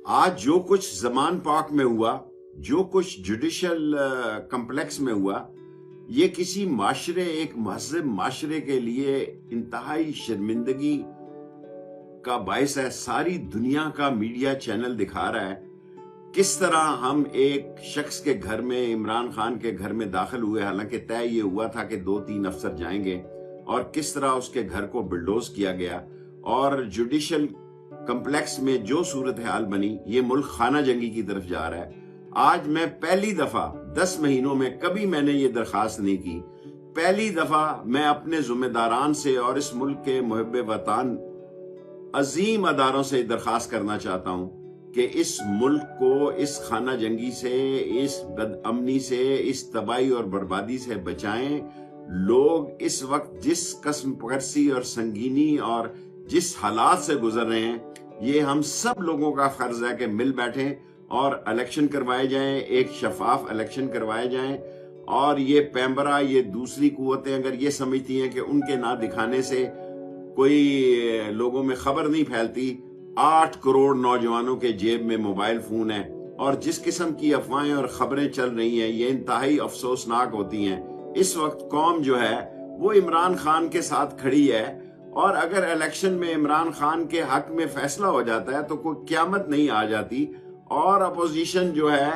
आज जो कुछ जमान पाक में हुआ, जो कुछ जुडिशल कम्प्लेक्स में हुआ, ये किसी माशरे, एक महज़ब माशरे के लिए इंतहाई शर्मिंदगी का बायस है। सारी दुनिया का मीडिया चैनल दिखा रहा है किस तरह हम एक शख्स के घर में, इमरान खान के घर में दाखिल हुए, हालांकि तय ये हुआ था कि 2-3 अफसर जाएंगे, और किस तरह उसके घर को बुलडोज किया गया और जुडिशल कम्प्लेक्स में जो सूरत हाल बनी, ये मुल्क खाना जंगी की तरफ जा रहा है। आज मैं पहली दफा 10 महीनों में, कभी मैंने ये दरखास्त नहीं की, पहली दफा मैं अपने जिम्मेदारान से और इस मुल्क के मुहब्बे वतन अजीम अदारों से दरखास्त करना चाहता हूं कि इस मुल्क को इस खाना जंगी से, इस बदअमनी से, इस तबाही और बर्बादी से बचाएं। लोग इस वक्त जिस कस्म परसी और संगीनी और जिस हालात से गुजर रहे हैं, ये हम सब लोगों का फर्ज है कि मिल बैठें और इलेक्शन करवाए जाएं, एक शफाफ इलेक्शन करवाए जाएं। और ये पैम्बरा, ये दूसरी कुव्वतें अगर ये समझती हैं कि उनके ना दिखाने से कोई लोगों में खबर नहीं फैलती, 8 करोड़ नौजवानों के जेब में मोबाइल फोन है, और जिस किस्म की अफवाहें और खबरें चल रही हैं, ये इंतहाई अफसोसनाक होती हैं। इस वक्त कौम जो है वो इमरान खान के साथ खड़ी है, और अगर इलेक्शन में इमरान खान के हक में फैसला हो जाता है तो कोई क़यामत नहीं आ जाती। और अपोजिशन जो है,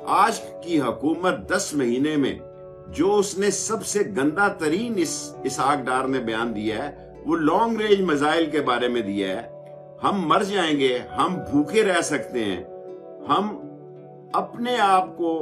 आज की हुकूमत 10 महीने में जो उसने सबसे गंदा तरीन इसहाक डार ने बयान दिया है, वो लॉन्ग रेंज मिसाइल के बारे में दिया है। हम मर जाएंगे, हम भूखे रह सकते हैं, हम अपने आप को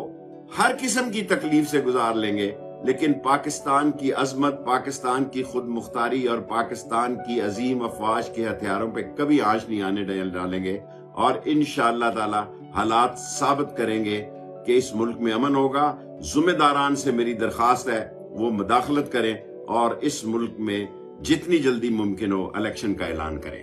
हर किस्म की तकलीफ से गुजार लेंगे, लेकिन पाकिस्तान की अजमत, पाकिस्तान की खुद मुख्तारी और पाकिस्तान की अजीम अफवाज के हथियारों पे कभी आंच नहीं आने डालेंगे। और इंशाअल्लाह ताला हालात साबित करेंगे कि इस मुल्क में अमन होगा। जिम्मेदारान से मेरी दरखास्त है वो मुदाखलत करें और इस मुल्क में जितनी जल्दी मुमकिन हो इलेक्शन का ऐलान करें।